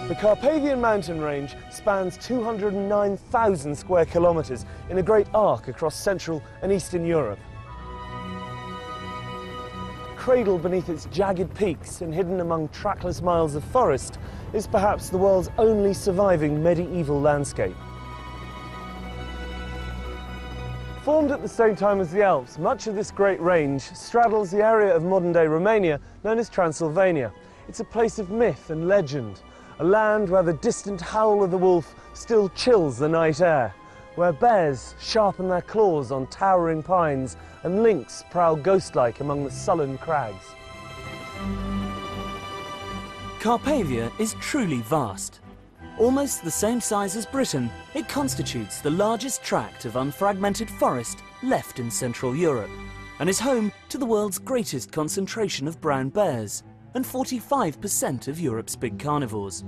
The Carpathian mountain range spans 209,000 square kilometres in a great arc across Central and Eastern Europe. Cradled beneath its jagged peaks and hidden among trackless miles of forest is perhaps the world's only surviving medieval landscape. Formed at the same time as the Alps, much of this great range straddles the area of modern-day Romania known as Transylvania. It's a place of myth and legend, a land where the distant howl of the wolf still chills the night air, where bears sharpen their claws on towering pines and lynx prowl ghost-like among the sullen crags. Carpathia is truly vast. Almost the same size as Britain, it constitutes the largest tract of unfragmented forest left in Central Europe, and is home to the world's greatest concentration of brown bears and 45% of Europe's big carnivores.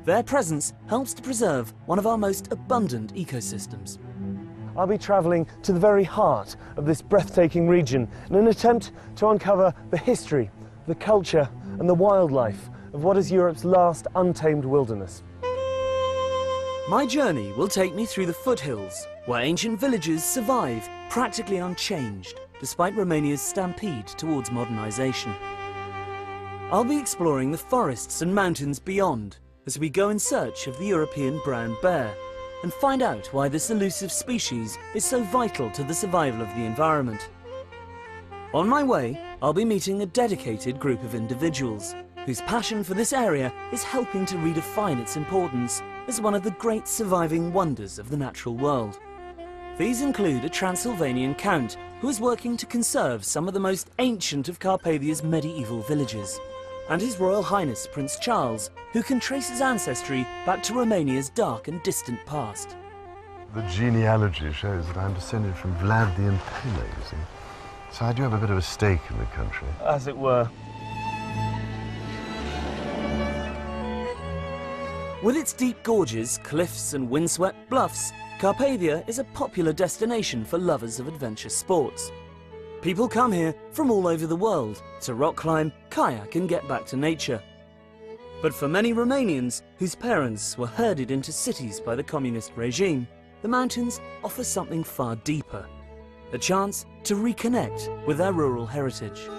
Their presence helps to preserve one of our most abundant ecosystems. I'll be travelling to the very heart of this breathtaking region in an attempt to uncover the history, the culture and the wildlife of what is Europe's last untamed wilderness. My journey will take me through the foothills, where ancient villages survive practically unchanged, despite Romania's stampede towards modernisation. I'll be exploring the forests and mountains beyond, as we go in search of the European brown bear, and find out why this elusive species is so vital to the survival of the environment. On my way, I'll be meeting a dedicated group of individuals, whose passion for this area is helping to redefine its importance as one of the great surviving wonders of the natural world. These include a Transylvanian count who is working to conserve some of the most ancient of Carpathia's medieval villages, and His Royal Highness Prince Charles, who can trace his ancestry back to Romania's dark and distant past. The genealogy shows that I'm descended from Vlad the Impaler, you see. So I do have a bit of a stake in the country. As it were. With its deep gorges, cliffs and windswept bluffs, Carpathia is a popular destination for lovers of adventure sports. People come here from all over the world to rock climb, kayak and get back to nature. But for many Romanians whose parents were herded into cities by the communist regime, the mountains offer something far deeper, a chance to reconnect with their rural heritage.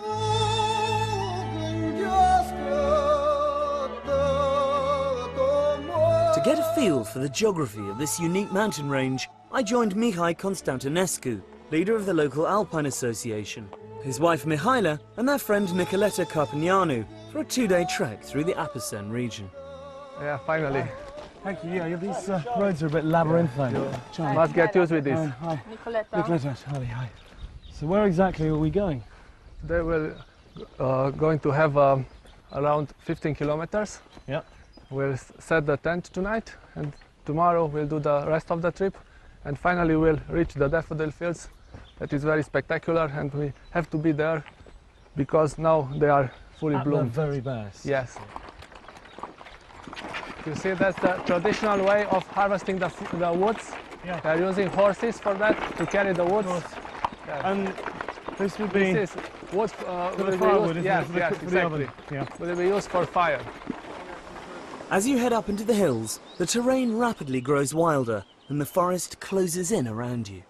To get a feel for the geography of this unique mountain range, I joined Mihai Constantinescu, leader of the local Alpine Association, his wife Mihaela and their friend Nicoleta Carpaneanu for a two-day trek through the Apuseni region. Yeah, finally. Thank you. Yeah, these roads are a bit labyrinthine. Yeah. Must get used with this. Hi. Nicoleta. Hi. So where exactly are we going? Today we're going to have around 15 kilometers. Yeah. We'll set the tent tonight, and tomorrow we'll do the rest of the trip, and finally we'll reach the daffodil fields. That is very spectacular, and we have to be there because now they are fully bloomed. At their very best. Yes. You see, that's the traditional way of harvesting the woods. Yeah. They're using horses for that, to carry the woods. Yeah. And this would be... This is wood for the firewood, isn't it? Yes, For the oven. exactly. Yeah. Will be used for fire. As you head up into the hills, the terrain rapidly grows wilder and the forest closes in around you.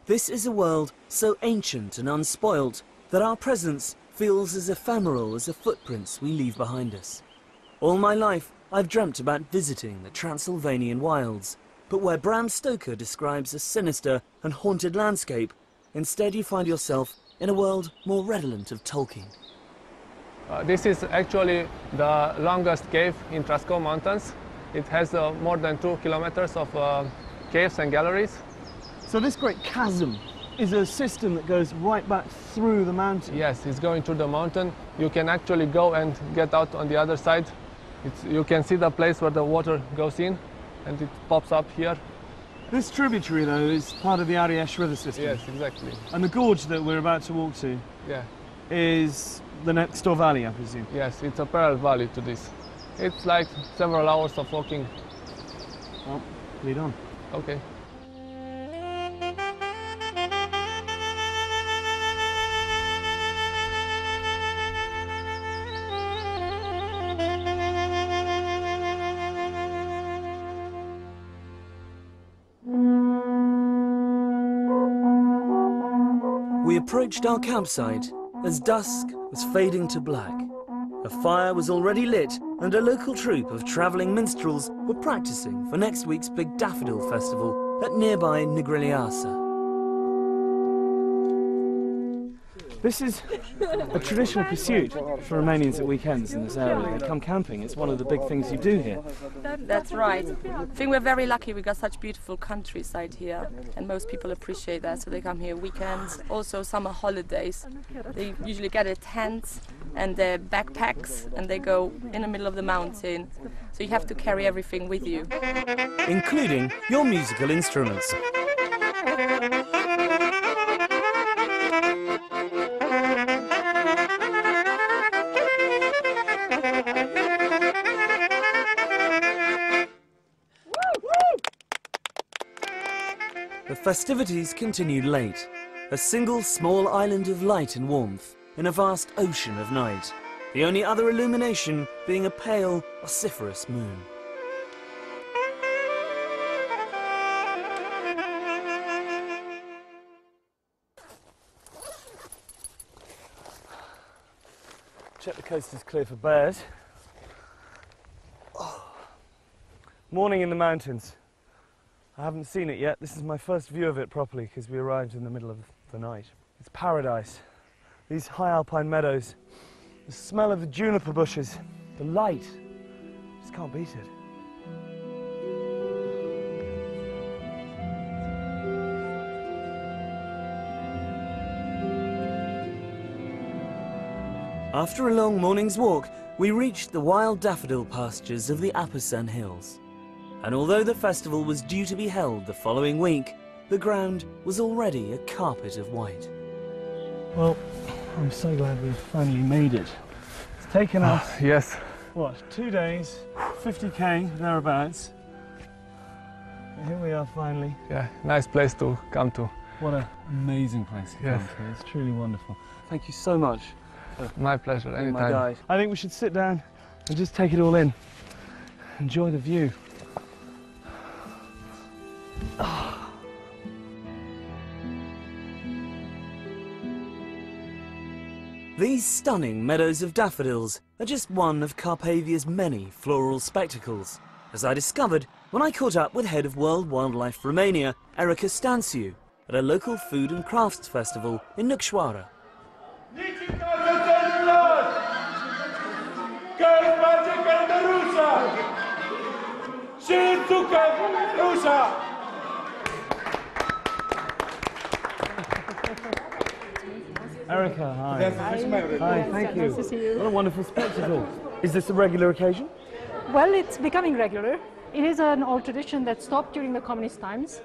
This is a world so ancient and unspoilt that our presence feels as ephemeral as the footprints we leave behind us. All my life, I've dreamt about visiting the Transylvanian wilds, but where Bram Stoker describes a sinister and haunted landscape, instead you find yourself in a world more redolent of Tolkien. This is actually the longest cave in Trascou Mountains. It has more than 2 kilometers of caves and galleries. So this great chasm is a system that goes right back through the mountain? Yes, it's going through the mountain. You can actually go and get out on the other side. You can see the place where the water goes in, and it pops up here. This tributary, though, is part of the Ariash river system. Yes, exactly. And the gorge that we're about to walk to is the next door valley, I presume? Yes, it's a parallel valley to this. It's like several hours of walking. Well, lead on. Okay. We approached our campsite as dusk was fading to black. A fire was already lit and a local troupe of travelling minstrels were practising for next week's big daffodil festival at nearby Nigrigliasa. This is a traditional pursuit for Romanians at weekends in this area. They come camping. It's one of the big things you do here. That's right. I think we're very lucky. We got such beautiful countryside here, and most people appreciate that. So they come here weekends, also summer holidays. They usually get a tent and their backpacks, and they go in the middle of the mountain. So you have to carry everything with you, including your musical instruments. The festivities continued late, a single small island of light and warmth in a vast ocean of night, the only other illumination being a pale, vociferous moon. Check the coast is clear for bears. Morning in the mountains. I haven't seen it yet. This is my first view of it properly because we arrived in the middle of the night. It's paradise. These high alpine meadows, the smell of the juniper bushes, the light. Just can't beat it. After a long morning's walk, we reached the wild daffodil pastures of the Apasan Hills. And although the festival was due to be held the following week, the ground was already a carpet of white. Well, I'm so glad we've finally made it. It's taken us, Yes. what, 2 days, 50k, thereabouts. And here we are finally. Yeah, nice place to come to. What an amazing place to Yes. come to. It's truly wonderful. Thank you so much. My pleasure, My anytime. guide. I think we should sit down and just take it all in. Enjoy the view. These stunning meadows of daffodils are just one of Carpathia's many floral spectacles, as I discovered when I caught up with head of World Wildlife Romania, Erica Stanciu, at a local food and crafts festival in Nucșoara. Erica, hi. Hi, thank you. Nice to see you. What a wonderful spectacle. Is this a regular occasion? Well, it's becoming regular. It is an old tradition that stopped during the communist times,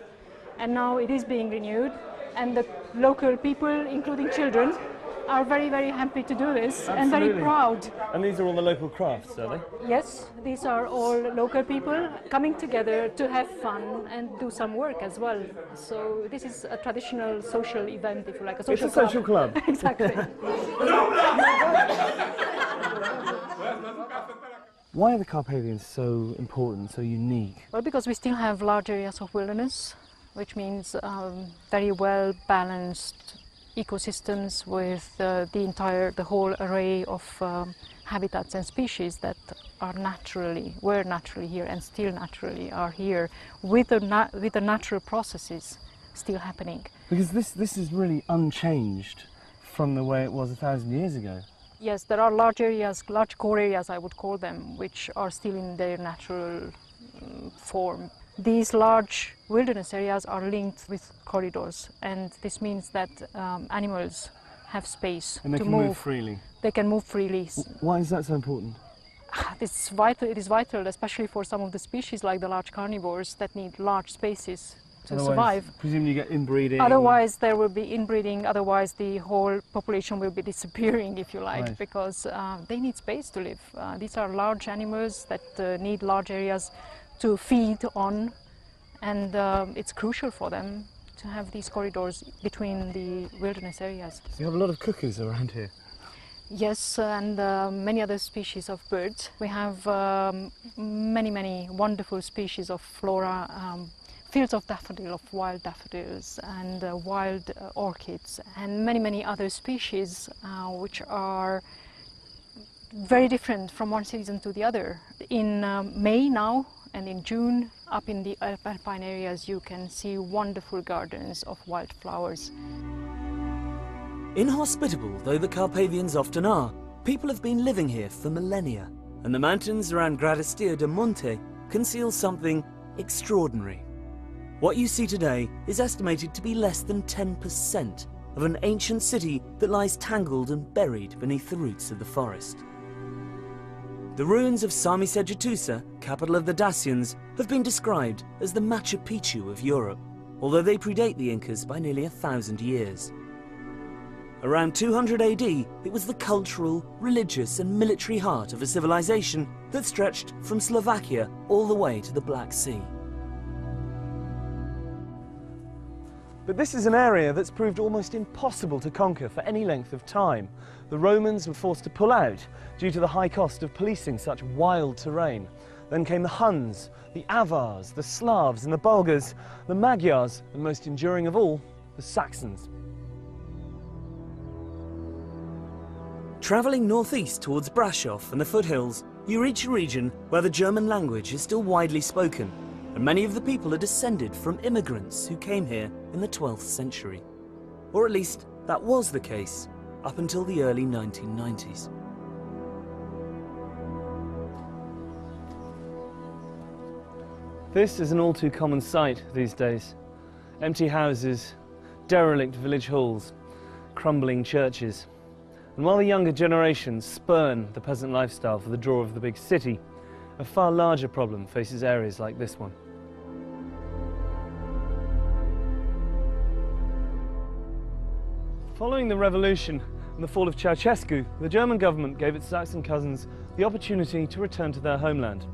and now it is being renewed. And the local people, including children, are very, very happy to do this and very Absolutely. proud. And these are all the local crafts, are they? Yes, these are all local people coming together to have fun and do some work as well. So this is a traditional social event, if you like, a social It's a social club. Exactly. Why are the Carpathians so important, so unique? Well, because we still have large areas of wilderness, which means very well balanced ecosystems with the whole array of habitats and species that were naturally here and still naturally are here with the natural processes still happening. Because this is really unchanged from the way it was 1,000 years ago. Yes, there are large areas, large core areas I would call them, which are still in their natural form. These large wilderness areas are linked with corridors, and this means that animals have space And they to can move freely. They can move freely. Why is that so important? It's vital. It is vital, especially for some of the species like the large carnivores that need large spaces to survive. Presumably you get inbreeding. Otherwise there will be inbreeding, otherwise the whole population will be disappearing, if you like, Right. because they need space to live. These are large animals that need large areas to feed on, and it's crucial for them to have these corridors between the wilderness areas. So you have a lot of cuckoos around here. Yes, and many other species of birds. We have many wonderful species of flora, fields of daffodil, of wild daffodils and wild orchids and many other species which are very different from one season to the other. In May now and in June, up in the alpine areas, you can see wonderful gardens of wildflowers. Inhospitable though the Carpathians often are, people have been living here for millennia, and the mountains around Gradistir de Monte conceal something extraordinary. What you see today is estimated to be less than 10% of an ancient city that lies tangled and buried beneath the roots of the forest. The ruins of Sami-Sejutusa, capital of the Dacians, have been described as the Machu Picchu of Europe, although they predate the Incas by nearly 1,000 years. Around 200 AD, it was the cultural, religious and military heart of a civilization that stretched from Slovakia all the way to the Black Sea. But this is an area that's proved almost impossible to conquer for any length of time. The Romans were forced to pull out due to the high cost of policing such wild terrain. Then came the Huns, the Avars, the Slavs and the Bulgars, the Magyars, and most enduring of all, the Saxons. Travelling northeast towards Brasov and the foothills, you reach a region where the German language is still widely spoken, and many of the people are descended from immigrants who came here in the 12th century. Or at least that was the case up until the early 1990s. This is an all too common sight these days. Empty houses, derelict village halls, crumbling churches. And while the younger generations spurn the peasant lifestyle for the draw of the big city, a far larger problem faces areas like this one. Following the revolution and the fall of Ceausescu, the German government gave its Saxon cousins the opportunity to return to their homeland.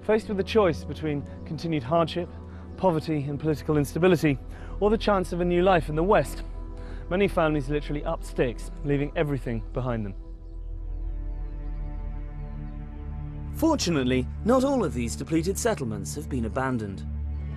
Faced with the choice between continued hardship, poverty and political instability, or the chance of a new life in the West, many families literally upped sticks, leaving everything behind them. Fortunately, not all of these depleted settlements have been abandoned.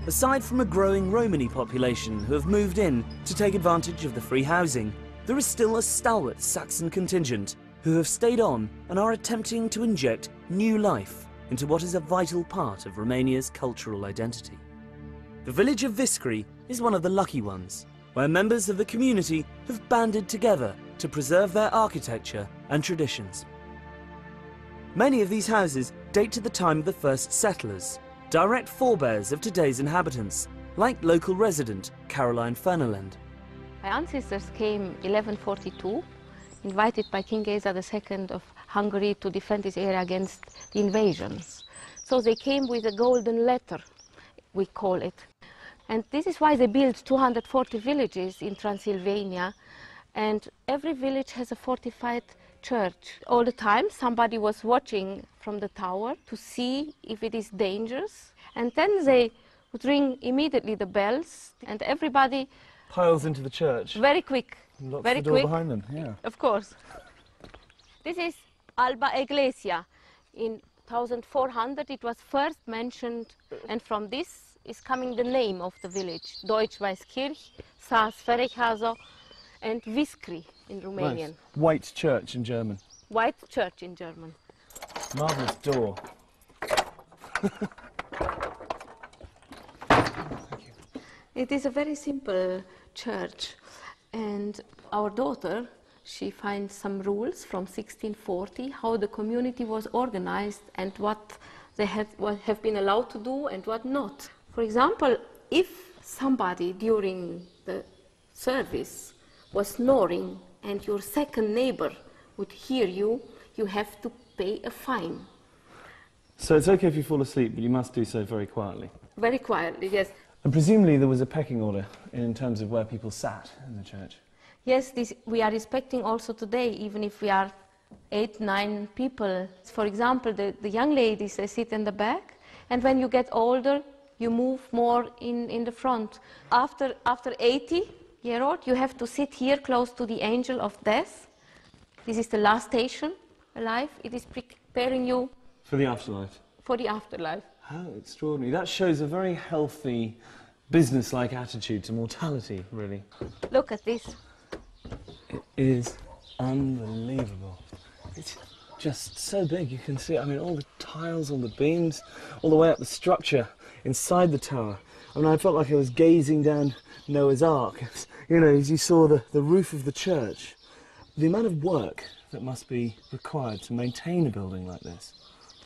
Aside from a growing Romani population who have moved in to take advantage of the free housing, there is still a stalwart Saxon contingent who have stayed on and are attempting to inject new life into what is a vital part of Romania's cultural identity. The village of Viscri is one of the lucky ones, where members of the community have banded together to preserve their architecture and traditions. Many of these houses date to the time of the first settlers, direct forebears of today's inhabitants, like local resident Caroline Fernelend. My ancestors came 1142, invited by King Geza II of Hungary to defend this area against the invasions. So they came with a golden letter, we call it. And this is why they built 240 villages in Transylvania, and every village has a fortified church. All the time somebody was watching from the tower to see if it is dangerous, and then they would ring immediately the bells, and everybody Piles into the church. very quick, Locks very the door quick. behind them, yeah. Of course. This is Alba Iglesia. In 1400 it was first mentioned, and from this is coming the name of the village, Deutsch-Weißkirch, Saas-Ferechhazo, and Viscri in Romanian. Nice. White church in German. White church in German. Marvellous door. It is a very simple church, and our daughter, she finds some rules from 1640, how the community was organized and what they have been allowed to do and what not. For example, if somebody during the service was snoring and your second neighbor would hear you, you have to pay a fine. So it's okay if you fall asleep, but you must do so very quietly. Very quietly, yes. And presumably there was a pecking order in terms of where people sat in the church. Yes, this we are respecting also today, even if we are 8, 9 people. For example, the young ladies, they sit in the back, and when you get older, you move more in the front. After 80-year-old, you have to sit here close to the angel of death. This is the last station alive. It is preparing you For the afterlife. for the afterlife. How extraordinary. That shows a very healthy business-like attitude to mortality, really. Look at this. It is unbelievable. It's just so big, you can see it. I mean, all the tiles, all the beams, all the way up the structure inside the tower. I mean, I felt like I was gazing down Noah's Ark, you know, as you saw the roof of the church. The amount of work that must be required to maintain a building like this.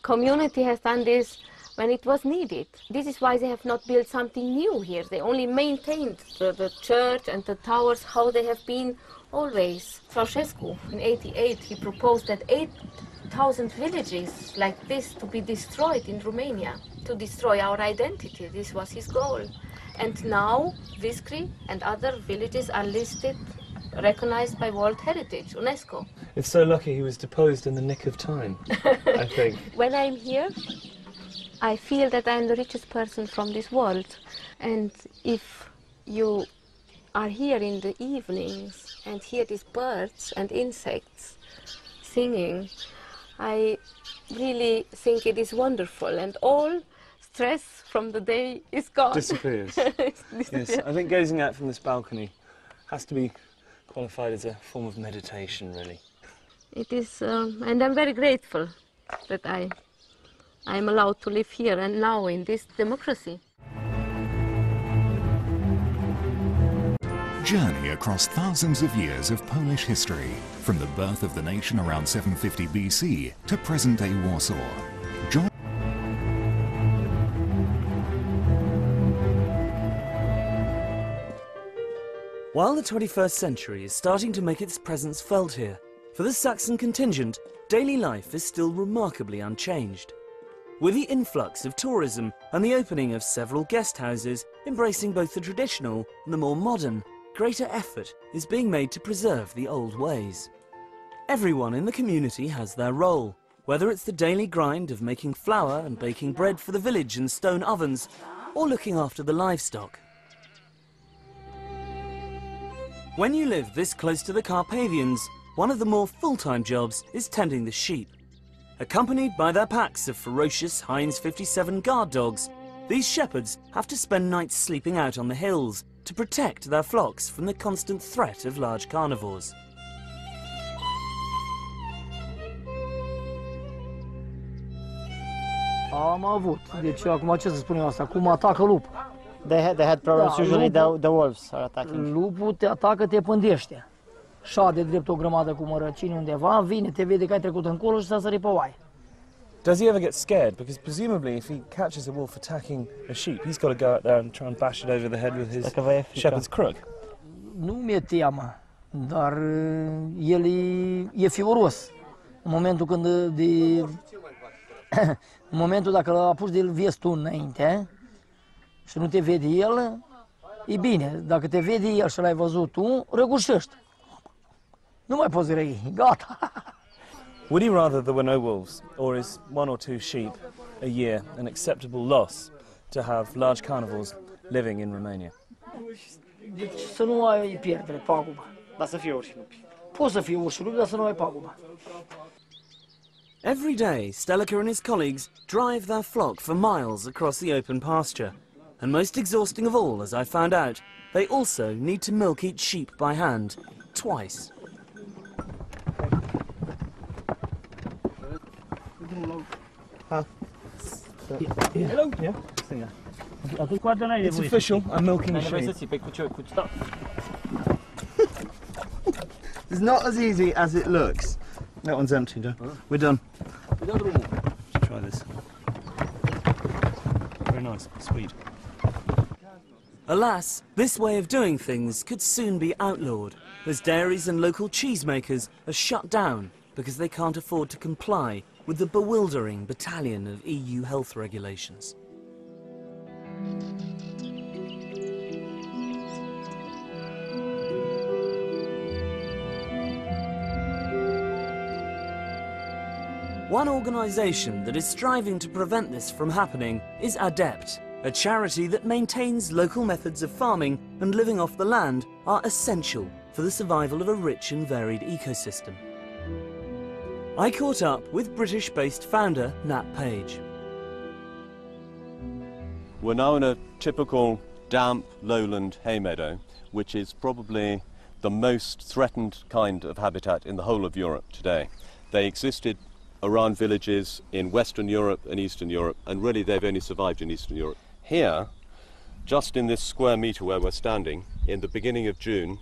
Community has done this when it was needed. This is why they have not built something new here. They only maintained the church and the towers how they have been always. Ceausescu, in '88, he proposed that 8,000 villages like this to be destroyed in Romania, to destroy our identity. This was his goal. And now Viscri and other villages are listed, recognized by World Heritage, UNESCO. It's so lucky he was deposed in the nick of time, I think. When I'm here, I feel that I'm the richest person from this world. And if you are here in the evenings and hear these birds and insects singing, I really think it is wonderful, and all stress from the day is gone. Disappears. Yes, I think gazing out from this balcony has to be qualified as a form of meditation, really. It is, and I'm very grateful that I'm allowed to live here and now in this democracy. Journey across thousands of years of Polish history, from the birth of the nation around 750 BC to present-day Warsaw. Join While the 21st century is starting to make its presence felt here, for the Saxon contingent, daily life is still remarkably unchanged. With the influx of tourism and the opening of several guest houses embracing both the traditional and the more modern, greater effort is being made to preserve the old ways. Everyone in the community has their role, whether it's the daily grind of making flour and baking bread for the village in stone ovens, or looking after the livestock. When you live this close to the Carpathians, one of the more full-time jobs is tending the sheep. Accompanied by their packs of ferocious Heinz 57 guard dogs, these shepherds have to spend nights sleeping out on the hills to protect their flocks from the constant threat of large carnivores. Am avut. Deci acum ce să spunem asta? Cum atacă lupul? They had problems usually the wolves are attacking. Lupul te atacă, te pândește. Șade drept o grămadă cu mărăcini undeva, vine, te vede că ai trecut încolo și s-a sărit pe oaie. Does he ever get scared? Because presumably if he catches a wolf attacking a sheep, he's got to go out there and try and bash it over the head with his shepherd's crook. Nu mi-e teamă, dar el e fioros. În momentul când în momentul dacă l-a pus de-l vezi tu înainte și nu te vede el, e bine. Dacă te vede el și l-ai văzut tu, răgușești. Nu mai poți răi, gata. Would he rather there were no wolves, or is 1 or 2 sheep a year an acceptable loss to have large carnivores living in Romania? Deci să nu ai pierdere, pagubă. Dar să fie urși lupi. Poți să fie urși lupi, dar să nu ai pagubă. Every day, Stelker and his colleagues drive their flock for miles across the open pasture. And most exhausting of all, as I found out, they also need to milk each sheep by hand, twice. Hello? Yeah? It's official, I'm milking a sheep. It's not as easy as it looks. That one's empty, Joe. We're done. Let's try this. Very nice, sweet. Alas, this way of doing things could soon be outlawed, as dairies and local cheesemakers are shut down because they can't afford to comply with the bewildering battalion of EU health regulations. One organisation that is striving to prevent this from happening is ADEPT, a charity that maintains local methods of farming and living off the land are essential for the survival of a rich and varied ecosystem. I caught up with British-based founder Nat Page. We're now in a typical damp lowland hay meadow, which is probably the most threatened kind of habitat in the whole of Europe today. They existed around villages in Western Europe and Eastern Europe, and really they've only survived in Eastern Europe. Here, just in this square metre where we're standing, in the beginning of June,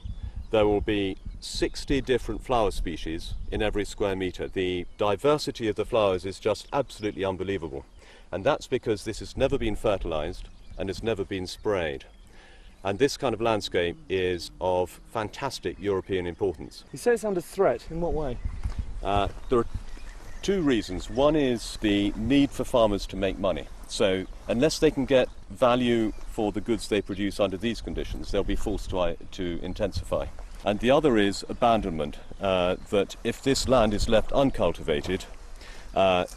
there will be 60 different flower species in every square metre. The diversity of the flowers is just absolutely unbelievable. And that's because this has never been fertilised and has never been sprayed. And this kind of landscape is of fantastic European importance. You say it's under threat. In what way? There are two reasons. One is the need for farmers to make money. So unless they can get value for the goods they produce under these conditions, they'll be forced to intensify. And the other is abandonment, that if this land is left uncultivated,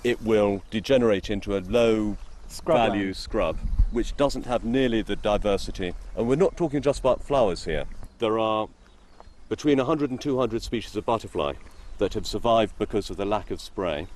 it will degenerate into a low value scrub, which doesn't have nearly the diversity. And we're not talking just about flowers here. There are between 100 and 200 species of butterfly that have survived because of the lack of spray.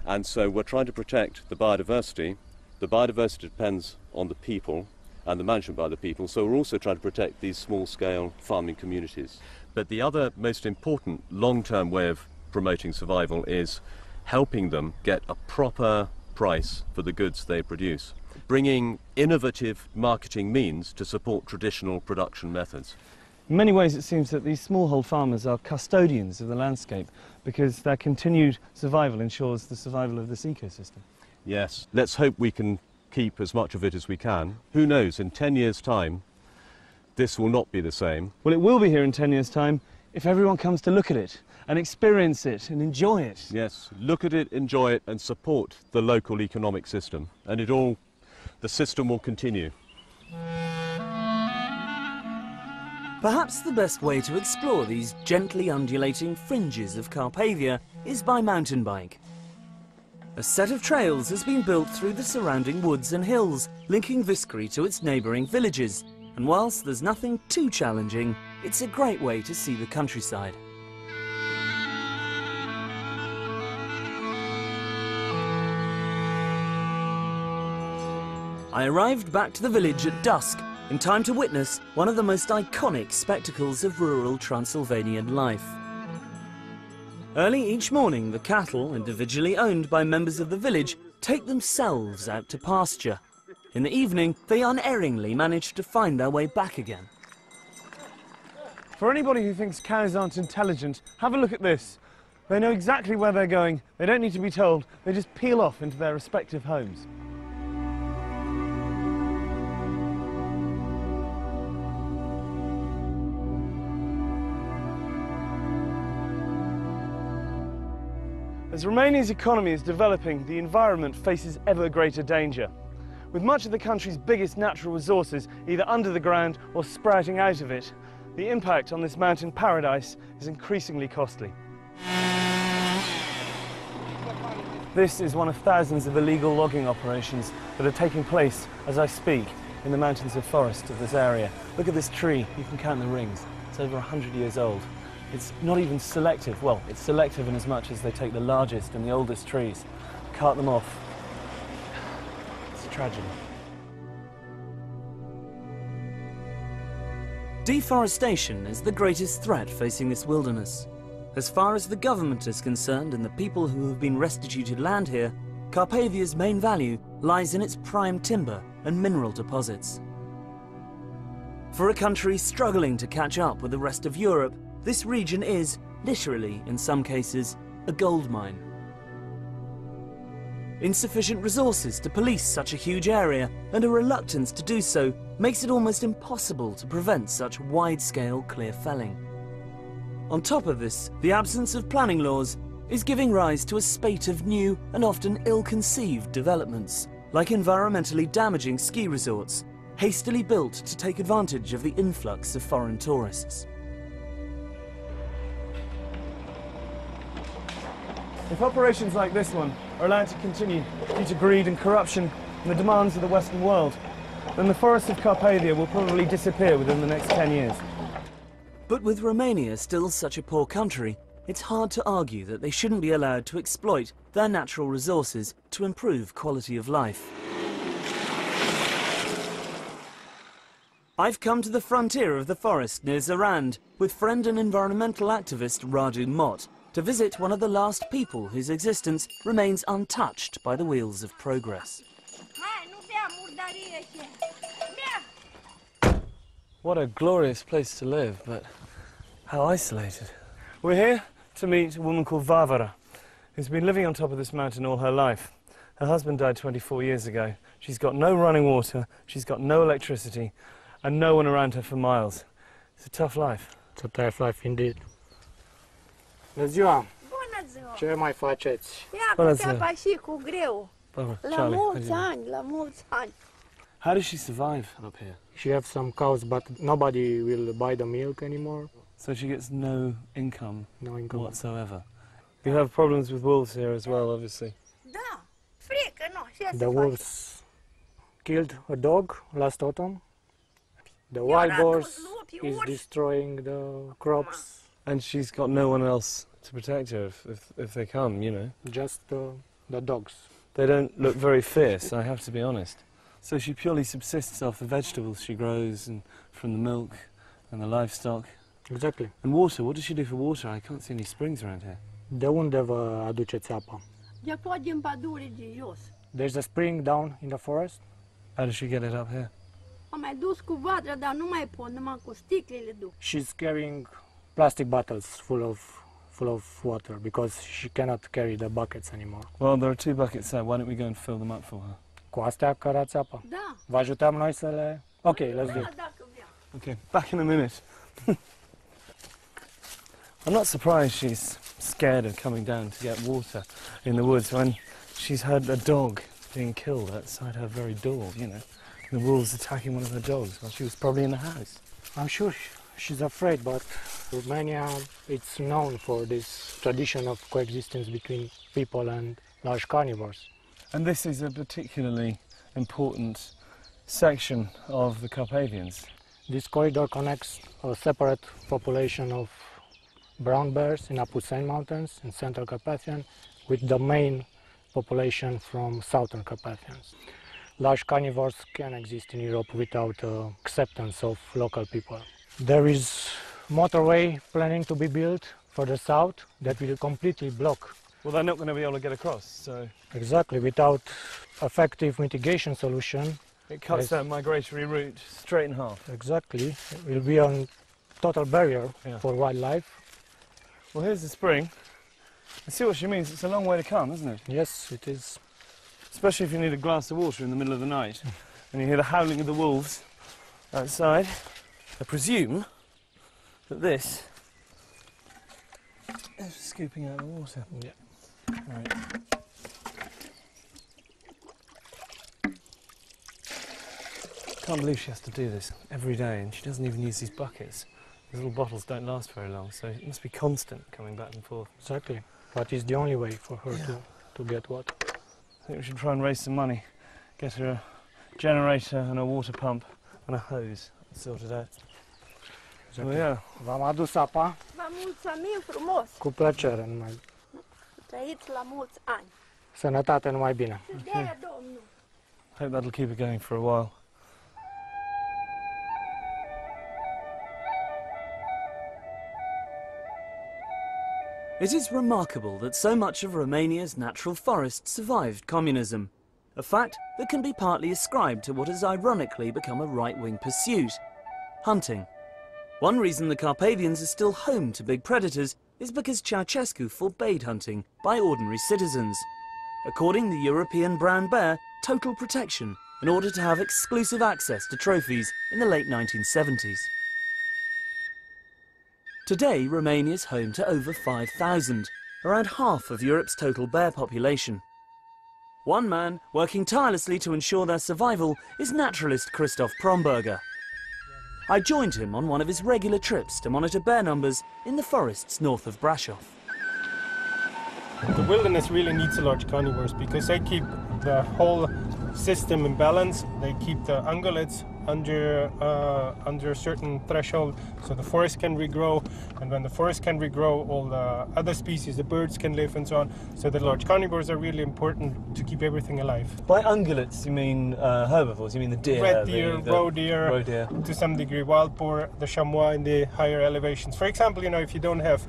And so we're trying to protect the biodiversity. The biodiversity depends on the people and the management by the people, so we're also trying to protect these small-scale farming communities. But the other most important long-term way of promoting survival is helping them get a proper price for the goods they produce, bringing innovative marketing means to support traditional production methods. In many ways it seems that these smallhold farmers are custodians of the landscape because their continued survival ensures the survival of this ecosystem. Yes, let's hope we can keep as much of it as we can. Who knows, in 10 years' time, this will not be the same. Well, it will be here in 10 years' time if everyone comes to look at it and experience it and enjoy it. Yes, look at it, enjoy it, and support the local economic system. And the system will continue. Perhaps the best way to explore these gently undulating fringes of Carpathia is by mountain bike. A set of trails has been built through the surrounding woods and hills, linking Viscri to its neighbouring villages, and whilst there's nothing too challenging, it's a great way to see the countryside. I arrived back to the village at dusk, in time to witness one of the most iconic spectacles of rural Transylvanian life. Early each morning, the cattle, individually owned by members of the village, take themselves out to pasture. In the evening, they unerringly manage to find their way back again. For anybody who thinks cows aren't intelligent, have a look at this. They know exactly where they're going, they don't need to be told, they just peel off into their respective homes. As Romania's economy is developing, the environment faces ever greater danger. With much of the country's biggest natural resources either under the ground or sprouting out of it, the impact on this mountain paradise is increasingly costly. This is one of thousands of illegal logging operations that are taking place as I speak in the mountains of forest of this area. Look at this tree, you can count the rings. It's over 100 years old. It's not even selective. Well, it's selective in as much as they take the largest and the oldest trees, cart them off. It's a tragedy. Deforestation is the greatest threat facing this wilderness. As far as the government is concerned and the people who have been restituted land here, Carpathia's main value lies in its prime timber and mineral deposits. For a country struggling to catch up with the rest of Europe, this region is, literally in some cases, a gold mine. Insufficient resources to police such a huge area and a reluctance to do so makes it almost impossible to prevent such wide-scale clear felling. On top of this, the absence of planning laws is giving rise to a spate of new and often ill-conceived developments, like environmentally damaging ski resorts, hastily built to take advantage of the influx of foreign tourists. If operations like this one are allowed to continue due to greed and corruption and the demands of the Western world, then the forests of Carpathia will probably disappear within the next 10 years. But with Romania still such a poor country, it's hard to argue that they shouldn't be allowed to exploit their natural resources to improve quality of life. I've come to the frontier of the forest near Zarand with friend and environmental activist Radu Mott to visit one of the last people whose existence remains untouched by the wheels of progress. What a glorious place to live, but how isolated. We're here to meet a woman called Varvara, who's been living on top of this mountain all her life. Her husband died 24 years ago. She's got no running water, she's got no electricity, and no one around her for miles. It's a tough life. It's a tough life indeed. Bună ziua! Bună ziua! Ce mai faceți? Ia cu ceapa și cu greu. La Charlie, mulți ani, la mulți ani. how does she survive up here? She has some cows, but nobody will buy the milk anymore. So she gets no income, No income whatsoever. You have problems with wolves here as well, obviously. Da, frică, nu, ce să The faci? wolves killed a dog last autumn. The wild boars is destroying the crops. And she's got no one else to protect her if they come, you know. Just the dogs. They don't look very fierce, I have to be honest. So she purely subsists off the vegetables she grows and from the milk and the livestock. Exactly. And water, what does she do for water? I can't see any springs around here. De unde vă aduceți apa? De tot din pădure de jos. There's a spring down in the forest. How does she get it up here? Am mai dus cu vadra, dar nu mai pot, numai cu sticlele duc. She's carrying plastic bottles full of water because she cannot carry the buckets anymore. Well, there are 2 buckets there. Why don't we go and fill them up for her? Cu astea cărați apa. Da. Vă ajutăm noi să le... Ok, let's do it. Dacă vrea. Okay, back in a minute. I'm not surprised she's scared of coming down to get water in the woods when she's had a dog being killed outside her very door, you know. The wolves attacking one of her dogs while she was probably in the house. I'm sure she's afraid, but Romania, it's known for this tradition of coexistence between people and large carnivores. And this is a particularly important section of the Carpathians. This corridor connects a separate population of brown bears in Apuseni Mountains in Central Carpathian with the main population from Southern Carpathians. Large carnivores can exist in Europe without acceptance of local people. There is motorway planning to be built further south that will completely block. Well, they're not going to be able to get across, so... Exactly, without effective mitigation solution. It cuts that migratory route straight in half. Exactly, it will be a total barrier for wildlife. Well, here's the spring. I see what she means. It's a long way to come, isn't it? Yes, it is. Especially if you need a glass of water in the middle of the night and you hear the howling of the wolves outside. I presume that this is scooping out the water. Yeah. Right. Can't believe she has to do this every day, and she doesn't even use these buckets. These little bottles don't last very long, so it must be constant coming back and forth. Exactly, but it's the only way for her to get water. I think we should try and raise some money, get her a generator and a water pump and a hose sorted out. Exactly. Oh, yeah. V-am adus apa. Vă mulțumim frumos. Cu plăcere, numai. Trăiți la mulți ani. Sănătate, numai bine. De-aia, Domnul. Hope that'll keep it going for a while. It is remarkable that so much of Romania's natural forest survived communism, a fact that can be partly ascribed to what has ironically become a right-wing pursuit: hunting. One reason the Carpathians are still home to big predators is because Ceausescu forbade hunting by ordinary citizens, according the European brown bear total protection in order to have exclusive access to trophies in the late 1970s. Today, Romania is home to over 5,000, around half of Europe's total bear population. One man working tirelessly to ensure their survival is naturalist Christoph Promberger. I joined him on one of his regular trips to monitor bear numbers in the forests north of Brasov. The wilderness really needs large carnivores because they keep the whole system in balance. They keep the ungulates under a certain threshold, so the forest can regrow, and when the forest can regrow, all the other species, the birds can live and so on. So the large carnivores are really important to keep everything alive. By ungulates, you mean herbivores? You mean the deer? Red deer, the roe deer, to some degree wild boar, the chamois in the higher elevations. For example, you know, if you don't have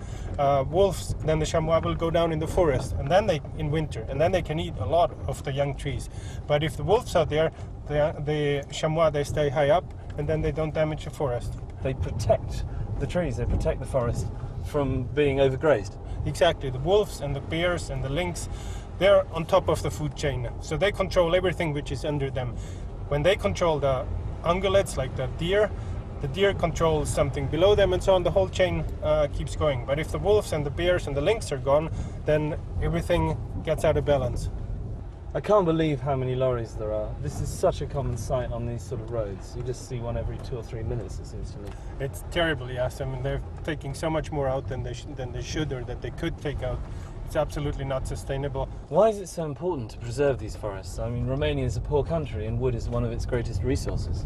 wolves, then the chamois will go down in the forest, and then in winter, and then they can eat a lot of the young trees. But if the wolves are there, the chamois, they stay high up, and then they don't damage the forest. They protect the trees, they protect the forest from being overgrazed. Exactly. The wolves and the bears and the lynx, they're on top of the food chain, so they control everything which is under them. When they control the ungulates, like the deer controls something below them, and so on. The whole chain keeps going. But if the wolves and the bears and the lynx are gone, then everything gets out of balance. I can't believe how many lorries there are. This is such a common sight on these sort of roads. You just see one every 2 or 3 minutes, it seems to me. It's terrible, yes. I mean, they're taking so much more out than they should, or that they could take out. It's absolutely not sustainable. Why is it so important to preserve these forests? I mean, Romania is a poor country, and wood is one of its greatest resources.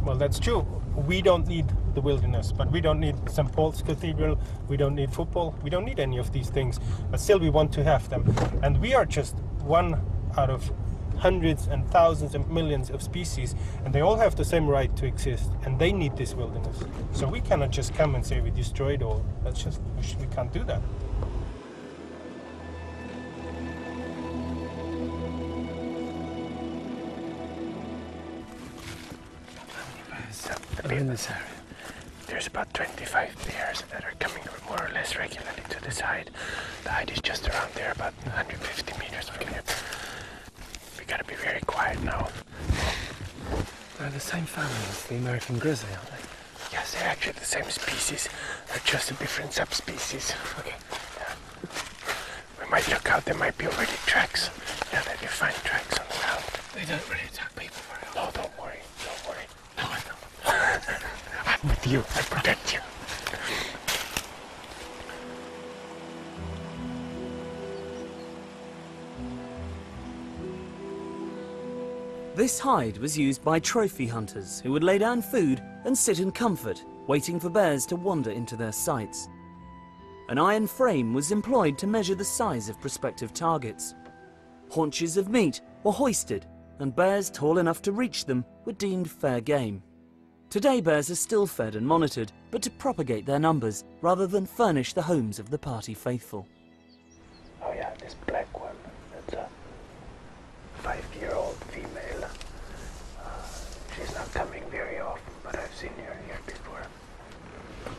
Well, that's true. We don't need the wilderness, but we don't need St. Paul's Cathedral, we don't need football, we don't need any of these things, but still we want to have them. And we are just one out of hundreds and thousands and millions of species, and they all have the same right to exist, and they need this wilderness. So we cannot just come and say we destroy it all. That's just, we can't do that. In this area, there's about 25 bears that are coming more or less regularly to the side. The height is just around there, about 150 meters from here. We gotta be very quiet now. They're the same family as the American grizzly, aren't they? Yes, they're actually the same species. They're just a different subspecies. Okay. Yeah. We might look out, there might be already tracks. Yeah, that you find tracks on the ground. They don't really attack people very often. No, don't worry, don't worry. No, I don't. I'm with you, I protect you. This hide was used by trophy hunters who would lay down food and sit in comfort, waiting for bears to wander into their sights. An iron frame was employed to measure the size of prospective targets. Haunches of meat were hoisted, and bears tall enough to reach them were deemed fair game. Today bears are still fed and monitored, but to propagate their numbers rather than furnish the homes of the party faithful. Oh yeah, this black one, that's a 5-year-old female. She's not coming very often, but I've seen her here before.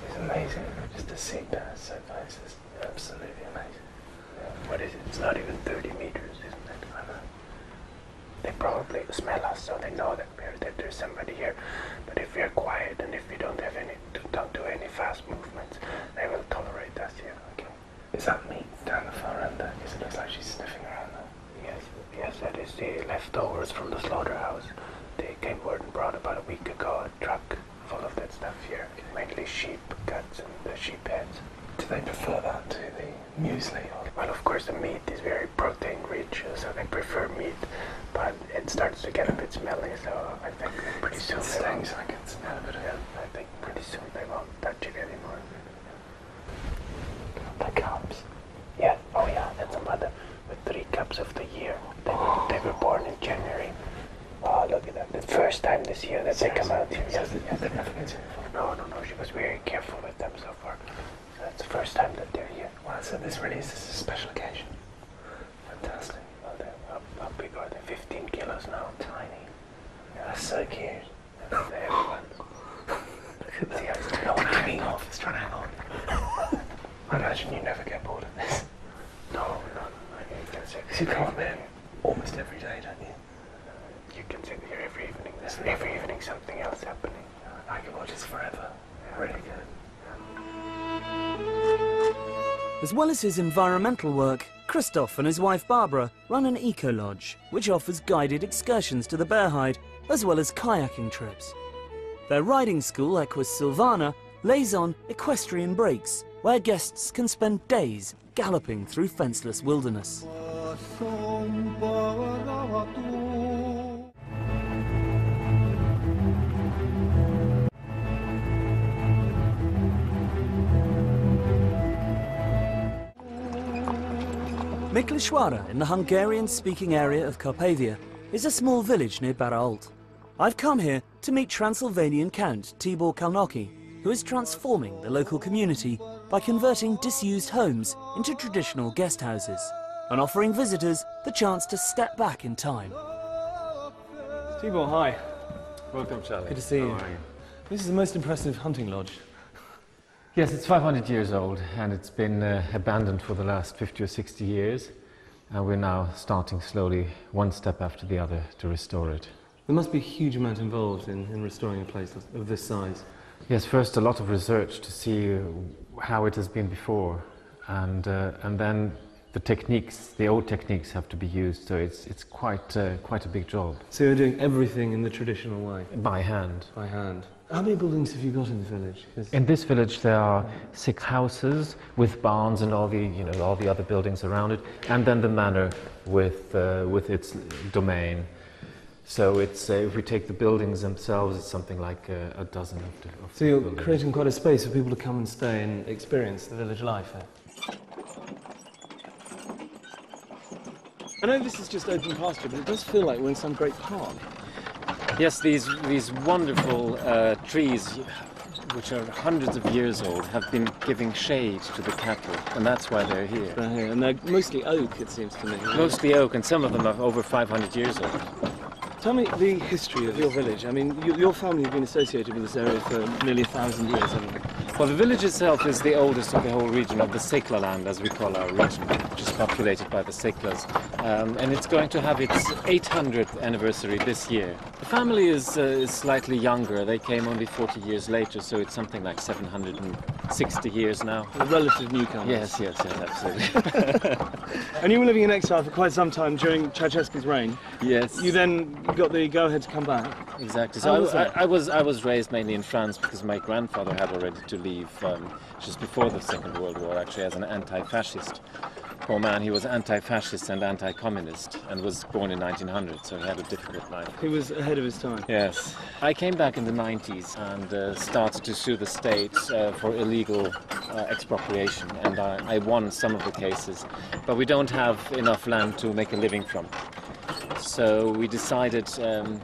It's amazing just to see bears so close. It's absolutely amazing. Yeah. What is it? It's not even 30 meters, isn't it? I know. They probably smell us, so they know that there's somebody here. But if we're quiet and if we don't do any fast movements, they will tolerate us here. Okay. Is that meat down the far end there? Because it looks like she's sniffing around there. Yes, that is the leftovers from the slaughterhouse. They came word and brought about a week ago a truck full of that stuff here. Mainly sheep guts and the sheep heads. Do they prefer that to the muesli? Well, of course, the meat is very protein rich, so they prefer meat. But it starts to get a bit smelly, so I think pretty soon they won't. I can smell a bit of it. I think pretty soon they won't touch it anymore. The cubs. Yeah, oh yeah, that's a mother with 3 cubs of the year. They were born in January. Oh, look at that. The first time this year that they come out here. Yes, they never get No, she was very careful with them so far. So that's the first time that they're here. Wow, so this really is a special occasion. Fantastic. Well, how big are they? 15 kilos now. Tiny. Yeah, that's so cute. That's the heavy ones. Look at that. See, no one hanging off. It's trying to hang on. I imagine you never get bored of this. No. You come up there almost every day, don't you? You can sit here every evening. There's every evening something else happening. I can watch this forever. Really good. As well as his environmental work, Christoph and his wife Barbara run an eco-lodge, which offers guided excursions to the bear hide, as well as kayaking trips. Their riding school, Equus Silvana, lays on equestrian breaks, where guests can spend days galloping through fenceless wilderness. Miklișoara, in the Hungarian-speaking area of Carpathia, is a small village near Barault. I've come here to meet Transylvanian Count Tibor Kalnoky, who is transforming the local community by converting disused homes into traditional guest houses and offering visitors the chance to step back in time. Tibor, hi. Welcome, Charlie. Good to see you. This is the most impressive hunting lodge. Yes, it's 500 years old and it's been abandoned for the last 50 or 60 years, and we're now starting slowly, one step after the other, to restore it. There must be a huge amount involved in restoring a place of this size. Yes, first a lot of research to see how it has been before, and then the techniques, the old techniques, have to be used. So it's quite a big job. So you're doing everything in the traditional way? By hand. By hand. How many buildings have you got in the village? In this village there are 6 houses with barns and all the other buildings around it, and then the manor with its domain. So it's if we take the buildings themselves, it's something like a dozen of So you're buildings. creating quite a space for people to come and stay and experience the village life here. I know this is just open pasture, but it does feel like we're in some great park. Yes, these wonderful trees, which are hundreds of years old, have been giving shade to the cattle, and that's why they're here. They're here, and they're mostly oak, it seems to me. Mostly oak, and some of them are over 500 years old. Tell me the history of your village. I mean, your family have been associated with this area for nearly 1,000 years, haven't they? Well, the village itself is the oldest of the whole region, of the Sekla land, as we call our region, which is populated by the Seklas. And it's going to have its 800th anniversary this year. The family is slightly younger. They came only 40 years later, so it's something like 760 years now. A relative newcomer. Yes, absolutely. And you were living in exile for quite some time during Ceausescu's reign. Yes. You then got the go-ahead to come back. Exactly. How So was that? I was raised mainly in France because my grandfather had already to leave just before the Second World War, actually, as an anti-fascist. Poor man, he was anti-fascist and anti-communist and was born in 1900, so he had a difficult life. He was ahead of his time. Yes. I came back in the 90s and started to sue the state for illegal expropriation, and I won some of the cases, but we don't have enough land to make a living from. So we decided to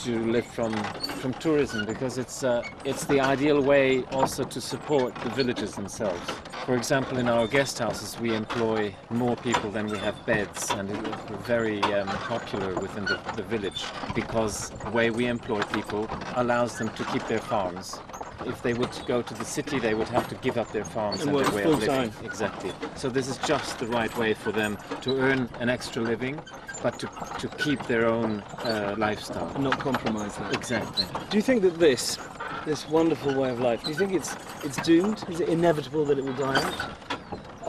live from tourism, because it's the ideal way also to support the villagers themselves. For example, in our guest houses we employ more people than we have beds, and we're very popular within the village, because the way we employ people allows them to keep their farms. If they would go to the city, they would have to give up their farms and their way of living. Exactly. So this is just the right way for them to earn an extra living, but to keep their own lifestyle. And not compromise that. Exactly. Do you think that this wonderful way of life, do you think it's doomed? Is it inevitable that it will die out?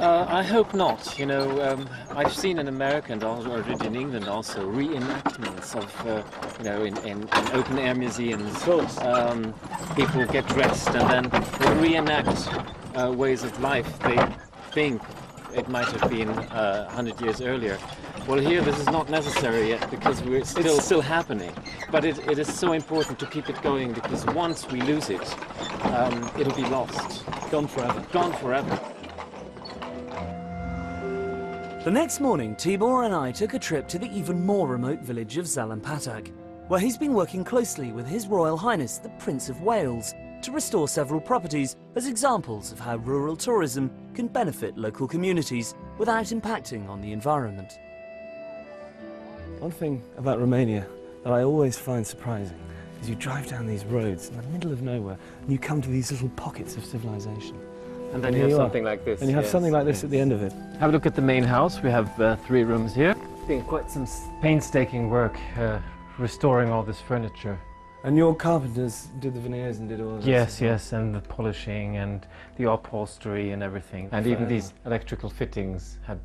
I hope not. You know, I've seen in America and already in England also reenactments of, in open-air museums. People get dressed and then they reenact ways of life they think it might have been 100 years earlier. Well, here this is not necessary yet, because it's still happening. But it is so important to keep it going, because once we lose it, it'll be lost. Gone forever. Gone forever. The next morning, Tibor and I took a trip to the even more remote village of Sălbatici, where he's been working closely with His Royal Highness the Prince of Wales to restore several properties as examples of how rural tourism can benefit local communities without impacting on the environment. One thing about Romania that I always find surprising is you drive down these roads in the middle of nowhere and you come to these little pockets of civilization. And then you have something like this. And you have something like this at the end of it. Have a look at the main house. We have 3 rooms here. It's been quite some painstaking work restoring all this furniture. And your carpenters did the veneers and did all of this? Yes, and the polishing and the upholstery and everything. And even these electrical fittings had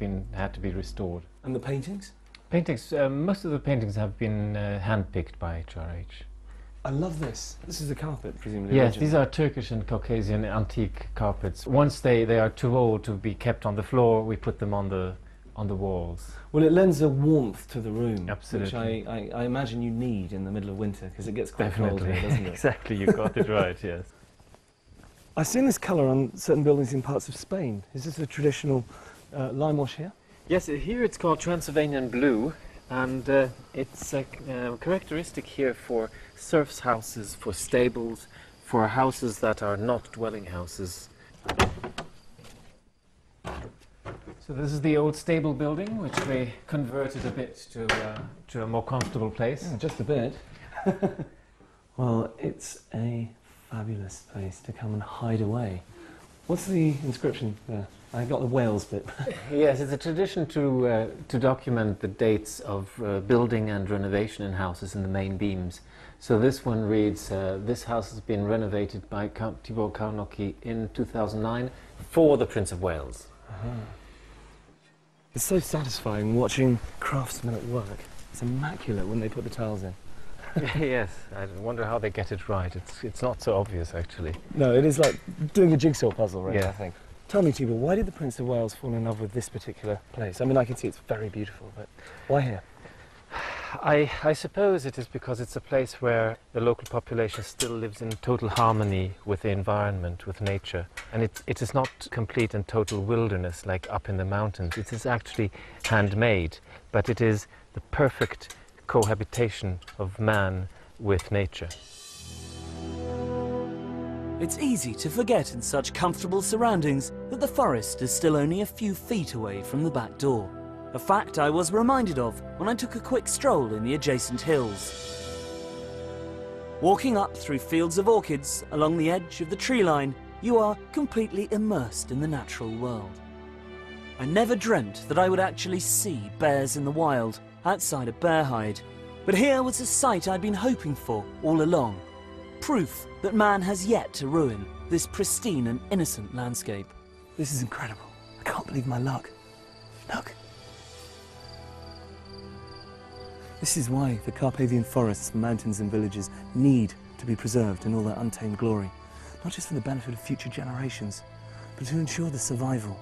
to be restored. And the paintings? Paintings, most of the paintings have been hand-picked by HRH. I love this. This is a carpet, presumably. Yes, these are Turkish and Caucasian antique carpets. Once they are too old to be kept on the floor, we put them on the walls. Well, it lends a warmth to the room. Absolutely. Which I imagine you need in the middle of winter, because it gets quite cold here, doesn't it? Exactly, you got it right, yes. I've seen this colour on certain buildings in parts of Spain. Is this a traditional lime wash here? Yes, here it's called Transylvanian blue, and it's a characteristic here for serfs' houses, for stables, for houses that are not dwelling houses. So this is the old stable building, which we converted a bit to a more comfortable place. Yeah, just a bit. Well, it's a fabulous place to come and hide away. What's the inscription there? I got the Wales bit. Yes, it's a tradition to document the dates of building and renovation in houses in the main beams. So this one reads, this house has been renovated by Count Tibor Karnocki in 2009 for the Prince of Wales. It's so satisfying watching craftsmen at work. It's immaculate when they put the tiles in. Yes, I wonder how they get it right. It's not so obvious, actually. No, it is like doing a jigsaw puzzle, really, Yeah. I think. Tell me, Tibor, why did the Prince of Wales fall in love with this particular place? I mean, I can see it's very beautiful, but why here? I suppose it is because it's a place where the local population still lives in total harmony with the environment, with nature. And it is not complete and total wilderness like up in the mountains. It is actually handmade, but it is the perfect cohabitation of man with nature. It's easy to forget in such comfortable surroundings that the forest is still only a few feet away from the back door. A fact I was reminded of when I took a quick stroll in the adjacent hills. Walking up through fields of orchids along the edge of the tree line, you are completely immersed in the natural world. I never dreamt that I would actually see bears in the wild outside of Bearhide, but here was a sight I'd been hoping for all along. Proof that man has yet to ruin this pristine and innocent landscape. This is incredible. I can't believe my luck. Look. This is why the Carpathian forests, mountains and villages need to be preserved in all their untamed glory. Not just for the benefit of future generations, but to ensure the survival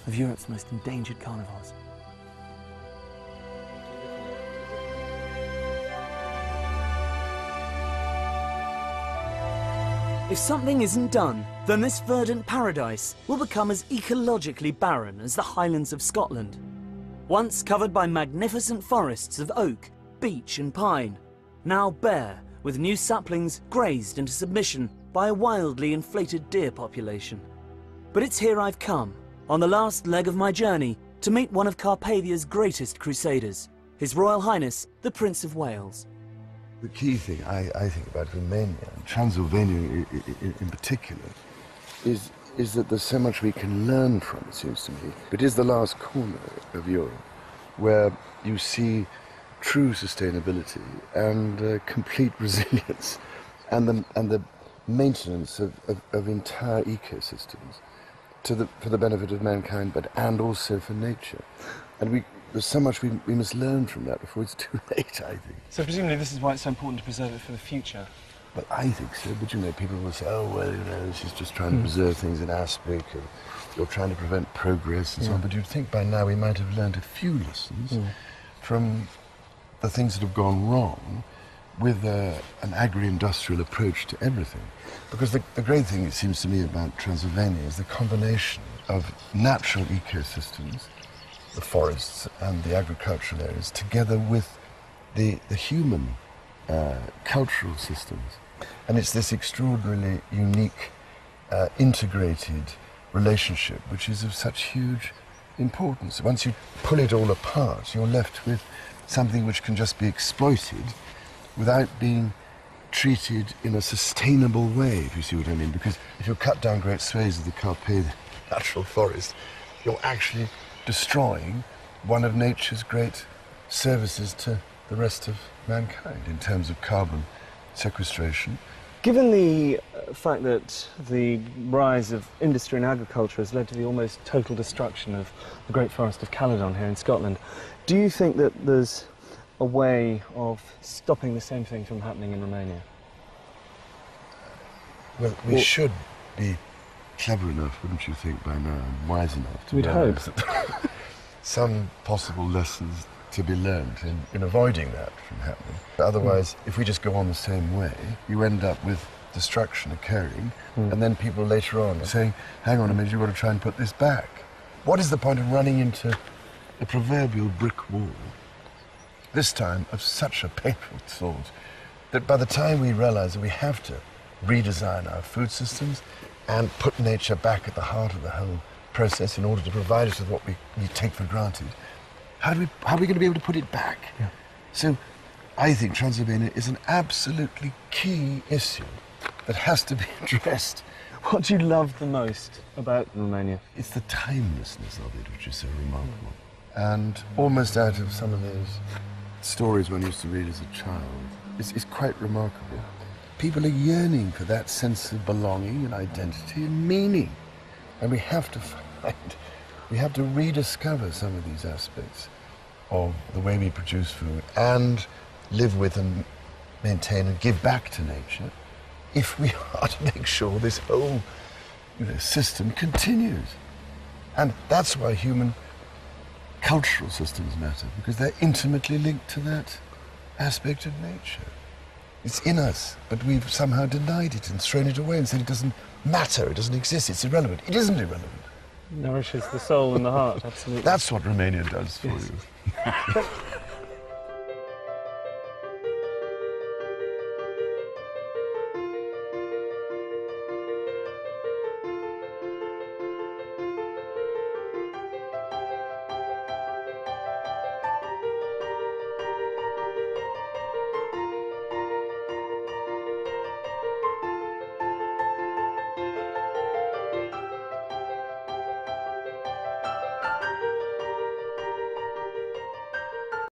of Europe's most endangered carnivores. If something isn't done, then this verdant paradise will become as ecologically barren as the Highlands of Scotland. Once covered by magnificent forests of oak, beech and pine, now bare with new saplings grazed into submission by a wildly inflated deer population. But it's here I've come, on the last leg of my journey, to meet one of Carpathia's greatest crusaders, His Royal Highness, the Prince of Wales. The key thing I think about Romania, and Transylvania in particular, is that there's so much we can learn from, it seems to me. It is the last corner of Europe where you see true sustainability and complete resilience and the maintenance of entire ecosystems for the benefit of mankind, and also for nature. And there's so much we must learn from that before it's too late, I think. So presumably this is why it's so important to preserve it for the future. Well, I think so, but people will say, oh, well, she's just trying to preserve things in aspic, and you're trying to prevent progress and so on. But you'd think by now we might have learned a few lessons from the things that have gone wrong with an agri-industrial approach to everything. Because the great thing, it seems to me, about Transylvania is the combination of natural ecosystems, the forests and the agricultural areas, together with the human cultural systems. And it's this extraordinarily unique, integrated relationship which is of such huge importance. Once you pull it all apart, you're left with something which can just be exploited without being treated in a sustainable way, if you see what I mean. Because if you cut down great swathes of the Carpathian natural forest, you're actually destroying one of nature's great services to the rest of mankind in terms of carbon sequestration. Given the fact that the rise of industry and agriculture has led to the almost total destruction of the Great Forest of Caledon here in Scotland, do you think that there's a way of stopping the same thing from happening in Romania? Well, we should be clever enough, wouldn't you think, by now, and wise enough to We'd hope. some possible lessons to be learned in avoiding that from happening. But otherwise, if we just go on the same way, you end up with destruction occurring, and then people later on are saying, hang on a minute, you've got to try and put this back. What is the point of running into a proverbial brick wall, this time of such a painful sort, that by the time we realize that we have to redesign our food systems and put nature back at the heart of the whole process in order to provide us with what we take for granted, how are we going to be able to put it back? Yeah. So I think Transylvania is an absolutely key issue that has to be addressed. What do you love the most about Romania? It's the timelessness of it, which is so remarkable. And almost out of some of those stories one used to read as a child, it's quite remarkable. People are yearning for that sense of belonging and identity and meaning. And we have to rediscover some of these aspects of the way we produce food and live with and maintain and give back to nature if we are to make sure this whole system continues. And that's why human cultural systems matter, because they're intimately linked to that aspect of nature. It's in us, but we've somehow denied it and thrown it away and said it doesn't matter, it doesn't exist, it's irrelevant. It isn't irrelevant. Nourishes the soul and the heart, absolutely. That's what Romania does for yes. you.